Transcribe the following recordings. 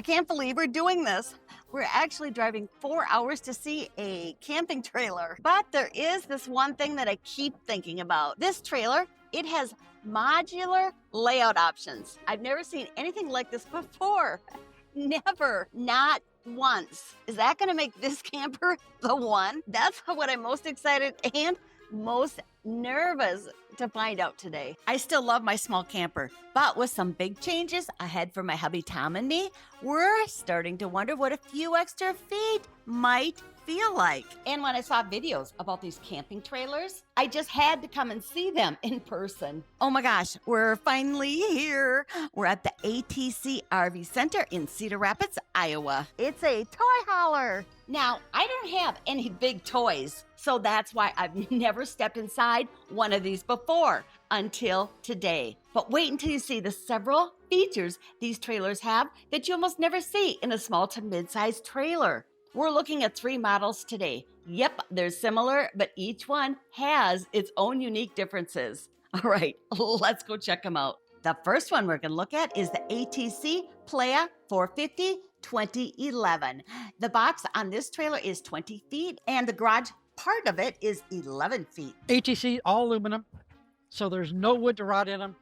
can't believe we're doing this. We're actually driving 4 hours to see a camping trailer. But there is this one thing that I keep thinking about. This trailer, it has modular layout options. I've never seen anything like this before. Never, not once. Is that gonna make this camper the one? That's what I'm most excited and most nervous to find out today. I still love my small camper, but with some big changes ahead for my hubby Tom and me, we're starting to wonder what a few extra feet might feel like. And when I saw videos about these camping trailers, I just had to come and see them in person. Oh my gosh, we're finally here. We're at the ATC RV Center in Cedar Rapids, Iowa. It's a toy hauler. Now, I don't have any big toys, so that's why I've never stepped inside one of these before until today. But wait until you see the several features these trailers have that you almost never see in a small to mid-sized trailer. We're looking at 3 models today. Yep, they're similar, but each one has its own unique differences. All right, let's go check them out. The first one we're gonna look at is the ATC Pla 450 2011. The box on this trailer is 20 feet and the garage part of it is 11 feet. ATC, all aluminum, so there's no wood to rot in them.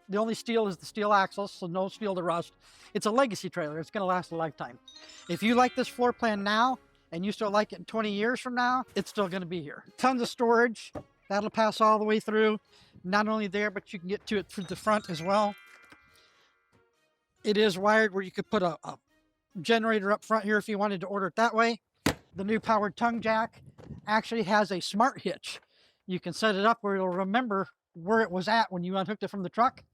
The only steel is the steel axles, so no steel to rust. It's a legacy trailer. It's going to last a lifetime. If you like this floor plan now and you still like it in 20 years from now, it's still going to be here. Tons of storage. That'll pass all the way through. Not only there, but you can get to it through the front as well. It is wired where you could put a generator up front here if you wanted to order it that way. The new powered tongue jack actually has a smart hitch. You can set it up where it'll remember where it was at when you unhooked it from the truck.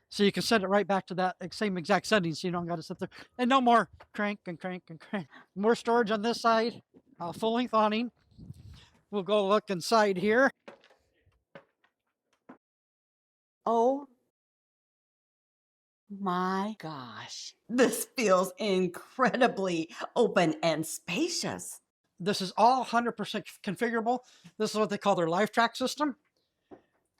So you can set it right back to that same exact setting, so you don't got to sit there. And no more crank and crank and crank. More storage on this side, full-length awning. We'll go look inside here. Oh my gosh. This feels incredibly open and spacious. This is all 100% configurable. This is what they call their life track system.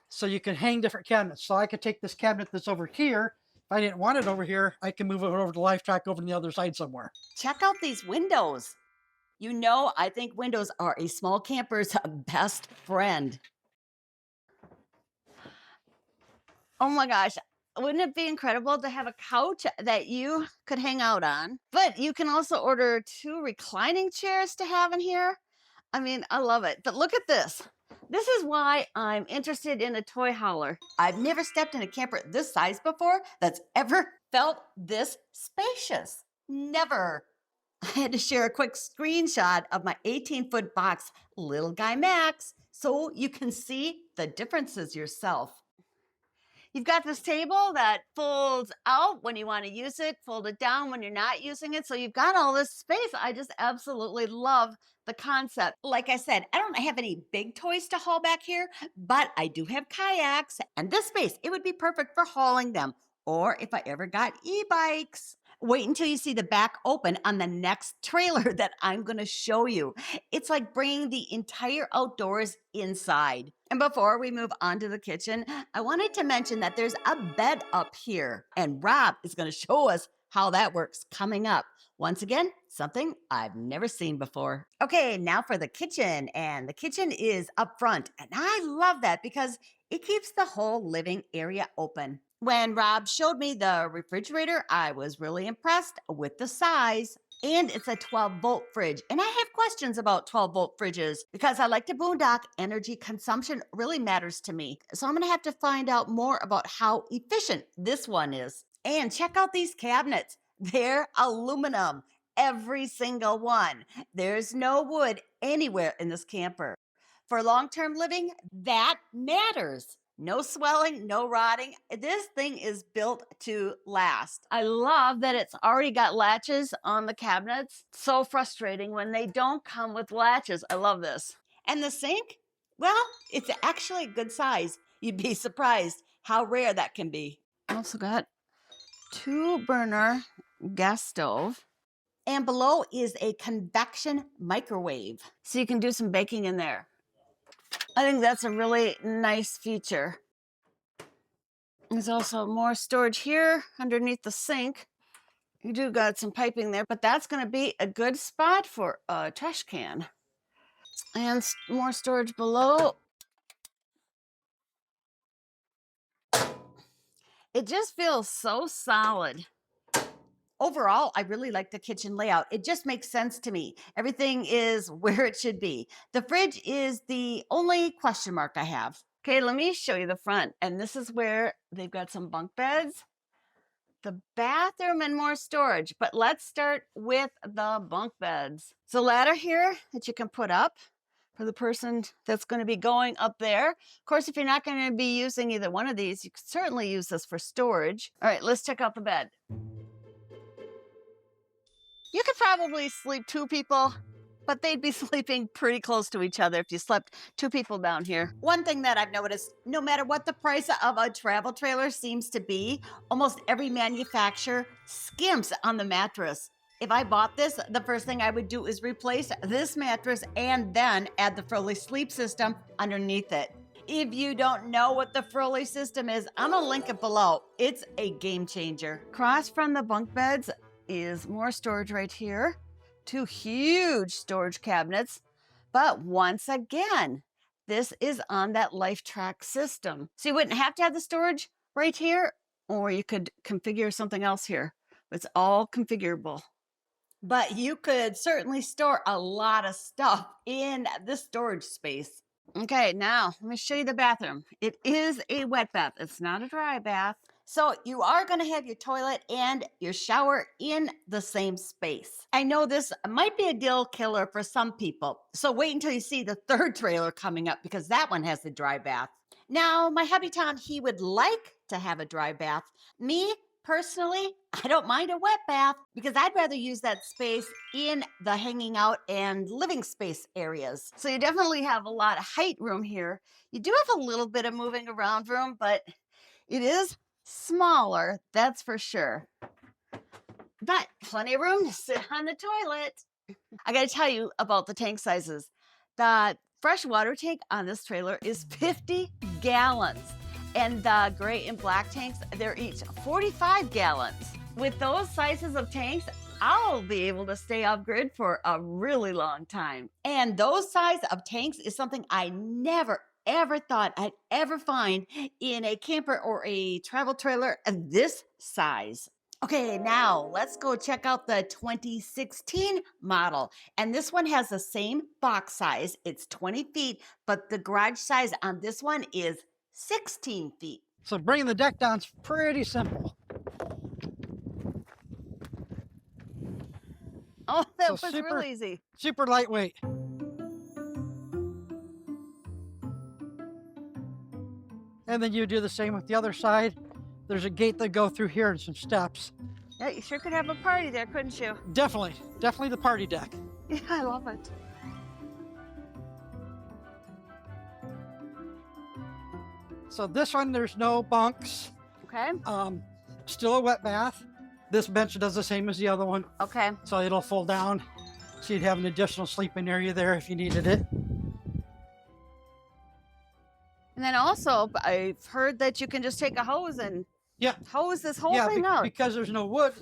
So you can hang different cabinets. So I could take this cabinet that's over here. If I didn't want it over here, I can move it over to life track over on the other side somewhere. Check out these windows. You know, I think windows are a small camper's best friend. Oh my gosh. Wouldn't it be incredible to have a couch that you could hang out on? But you can also order 2 reclining chairs to have in here. I mean, I love it. But look at this. This is why I'm interested in a toy hauler. I've never stepped in a camper this size before that's ever felt this spacious. Never. I had to share a quick screenshot of my 18-foot box, Little Guy Max, so you can see the differences yourself. You've got this table that folds out when you want to use it, fold it down when you're not using it. So you've got all this space. I just absolutely love the concept. Like I said, I don't have any big toys to haul back here, but I do have kayaks. And this space, it would be perfect for hauling them. Or if I ever got e-bikes. Wait until you see the back open on the next trailer that I'm going to show you. It's like bringing the entire outdoors inside. And before we move on to the kitchen, I wanted to mention that there's a bed up here, and Rob is going to show us how that works coming up. Once again, something I've never seen before. Okay, now for the kitchen, and the kitchen is up front, and I love that because it keeps the whole living area open. When Rob showed me the refrigerator, I was really impressed with the size. And it's a 12-volt fridge. And I have questions about 12-volt fridges because I like to boondock. Energy consumption really matters to me. So I'm going to have to find out more about how efficient this one is. And check out these cabinets. They're aluminum, every single one. There's no wood anywhere in this camper. For long-term living, that matters. No swelling, no rotting. This thing is built to last. I love that it's already got latches on the cabinets. So frustrating when they don't come with latches. I love this. And the sink, well, it's actually a good size. You'd be surprised how rare that can be. I also got 2-burner gas stove. And below is a convection microwave. So you can do some baking in there. I think that's a really nice feature. There's also more storage here underneath the sink. You do got some piping there, but that's going to be a good spot for a trash can. And more storage below. It just feels so solid. Overall, I really like the kitchen layout. It just makes sense to me. Everything is where it should be. The fridge is the only question mark I have. Okay, let me show you the front. And this is where they've got some bunk beds, the bathroom, and more storage. But let's start with the bunk beds. It's a ladder here that you can put up for the person that's going to be going up there. Of course, if you're not going to be using either one of these, you could certainly use this for storage. All right, let's check out the bed. You could probably sleep 2 people, but they'd be sleeping pretty close to each other if you slept 2 people down here. One thing that I've noticed, no matter what the price of a travel trailer seems to be, almost every manufacturer skimps on the mattress. If I bought this, the first thing I would do is replace this mattress and then add the Froley sleep system underneath it. If you don't know what the Froley system is, I'm gonna link it below. It's a game changer. Across from the bunk beds is more storage right here. 2 huge storage cabinets. But once again, this is on that LifeTrack system. So you wouldn't have to have the storage right here, or you could configure something else here. It's all configurable. But you could certainly store a lot of stuff in this storage space. Okay, now let me show you the bathroom. It is a wet bath. It's not a dry bath. So you are going to have your toilet and your shower in the same space. I know this might be a deal killer for some people. So wait until you see the 3rd trailer coming up, because that one has the dry bath. Now, my hubby Tom, he would like to have a dry bath. Me, personally, I don't mind a wet bath because I'd rather use that space in the hanging out and living space areas. So you definitely have a lot of height room here. You do have a little bit of moving around room, but it is smaller, that's for sure. But plenty of room to sit on the toilet. I got to tell you about the tank sizes. The freshwater tank on this trailer is 50 gallons. And the gray and black tanks, they're each 45 gallons. With those sizes of tanks, I'll be able to stay off grid for a really long time. And those size of tanks is something I never, ever thought I'd ever find in a camper or a travel trailer of this size. Okay, now let's go check out the 2016 model. And this one has the same box size. It's 20 feet, but the garage size on this one is 16 feet. So bringing the deck down is pretty simple. Oh, that So was real easy. Super lightweight. And then you do the same with the other side. There's a gate that go through here and some steps. Yeah, you sure could have a party there, couldn't you? Definitely the party deck. Yeah, I love it. So this one, there's no bunks. Okay. Still a wet bath. This bench does the same as the other one. Okay. So it'll fold down. So you'd have an additional sleeping area there if you needed it. And then also, I've heard that you can just take a hose and hose this whole thing out. Because there's no wood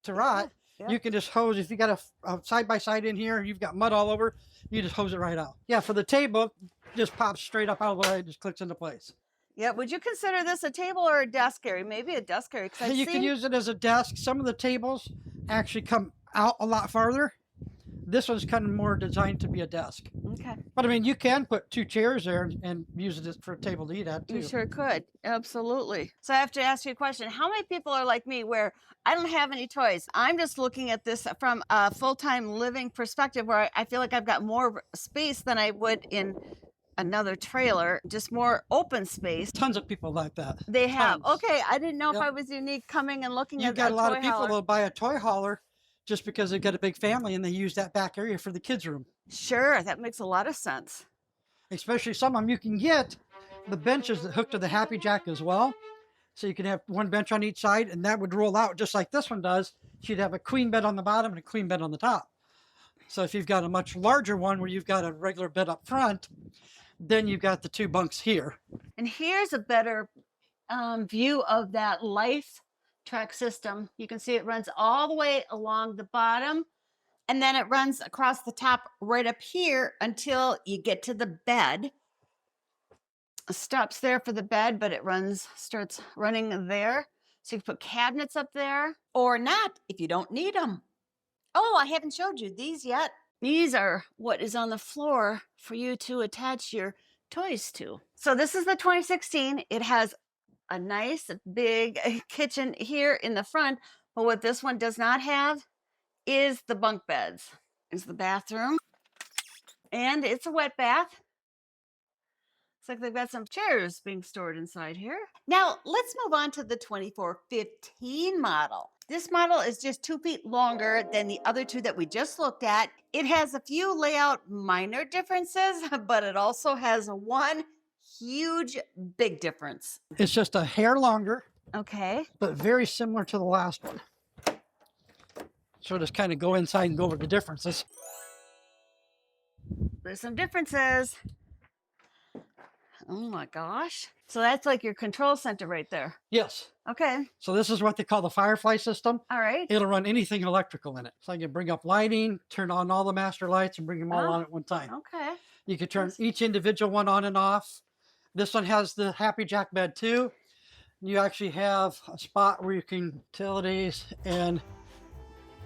to rot. Yeah. You can just hose. If you got a side-by-side in here, you've got mud all over, you just hose it right out. Yeah, for the table, just pops straight up out of the way, just clicks into place. Yeah, would you consider this a table or a desk area? Maybe a desk area. You can use it as a desk. Some of the tables actually come out a lot farther. This one's kind of more designed to be a desk. Okay. But I mean, you can put 2 chairs there and use it for a table to eat at too. You sure could. Absolutely. So I have to ask you a question. How many people are like me where I don't have any toys? I'm just looking at this from a full-time living perspective where I feel like I've got more space than I would in another trailer, just more open space. Tons of people like that. They have. Tons. Okay, I didn't know if I was unique coming and looking at You've got a lot of people hauler. that'll buy a toy hauler just because they've got a big family and they use that back area for the kids' room. Sure, that makes a lot of sense. Especially some of them, you can get the benches that hook to the Happy Jack as well. So you can have one bench on each side and that would roll out just like this one does. You'd have a queen bed on the bottom and a queen bed on the top. So if you've got a much larger one where you've got a regular bed up front, then you've got the 2 bunks here. And here's a better view of that life track system. You can see it runs all the way along the bottom, and then it runs across the top right up here until you get to the bed. It stops there for the bed, but it starts running there. So you can put cabinets up there or not if you don't need them. Oh, I haven't showed you these yet. These are what is on the floor for you to attach your toys to. So this is the 2016. It has a nice big kitchen here in the front, but what this one does not have is the bunk beds. Is the bathroom, and it's a wet bath. Looks like they've got some chairs being stored inside here. Now let's move on to the 2415 model. This model is just 2 feet longer than the other two that we just looked at. It has a few layout minor differences, but it also has one huge big difference. It's just a hair longer, Okay. but very similar to the last one. So just kind of go inside and go over the differences. There's some differences. Oh my gosh. So that's like your control center right there. Yes. Okay. So this is what they call the Firefly system. All right. It'll run anything electrical in it. So I can bring up lighting, turn on all the master lights, and bring them all on at one time. Okay. You can turn each individual one on and off. This one has the Happy Jack bed too. You actually have a spot where you can utilities and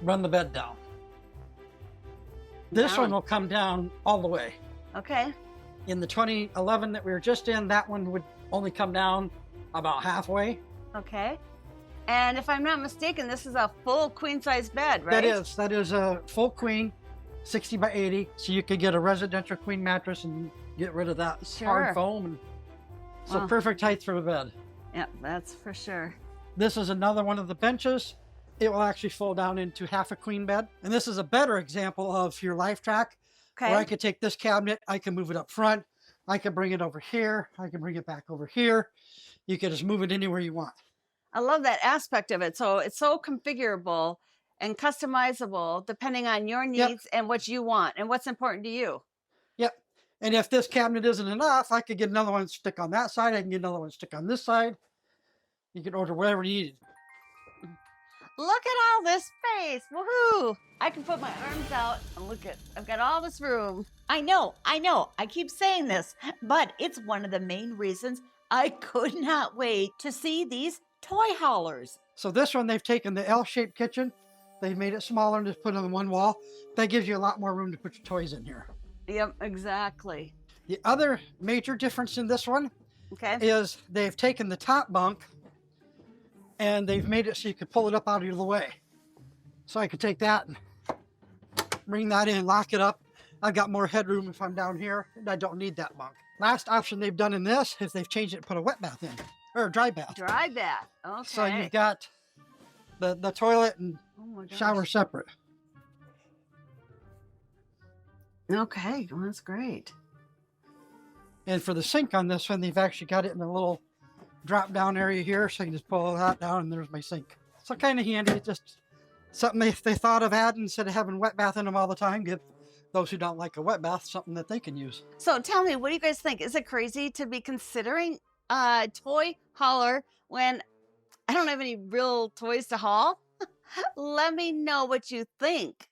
run the bed down. This one will come down all the way. Okay. In the 2011 that we were just in, that one would only come down about halfway. Okay. And if I'm not mistaken, this is a full queen size bed, right? That is a full queen, 60 by 80. So you could get a residential queen mattress and get rid of that hard foam. And so perfect height for a bed. Yeah, that's for sure. This is another one of the benches. It will actually fold down into half a queen bed. And this is a better example of your life track. Okay. Where I could take this cabinet, I can move it up front. I can bring it over here. I can bring it back over here. You can just move it anywhere you want. I love that aspect of it. So it's so configurable and customizable depending on your needs and what you want and what's important to you. Yep. And if this cabinet isn't enough, I could get another one stick on that side. I can get another one stick on this side. You can order whatever you need. Look at all this space. Woohoo! I can put my arms out and look at, I've got all this room. I know. I keep saying this, but it's one of the main reasons I could not wait to see these toy haulers. So this one, they've taken the L-shaped kitchen. They've made it smaller and just put it on one wall. That gives you a lot more room to put your toys in here. Yep, exactly. The other major difference in this one is they've taken the top bunk and they've made it so you could pull it up out of the way. So I could take that and bring that in, lock it up. I've got more headroom if I'm down here, and I don't need that bunk. Last option they've done in this is they've changed it and put a wet bath in, or a dry bath. Dry bath, okay. So you've got the toilet and shower separate. Okay, well, that's great. And for the sink on this one, they've actually got it in a little drop down area here, so I can just pull that down and there's my sink. So kind of handy, just something they thought of adding instead of having wet bath in them all the time. Give those who don't like a wet bath something that they can use. So tell me, what do you guys think? Is it crazy to be considering a toy hauler when I don't have any real toys to haul? Let me know what you think.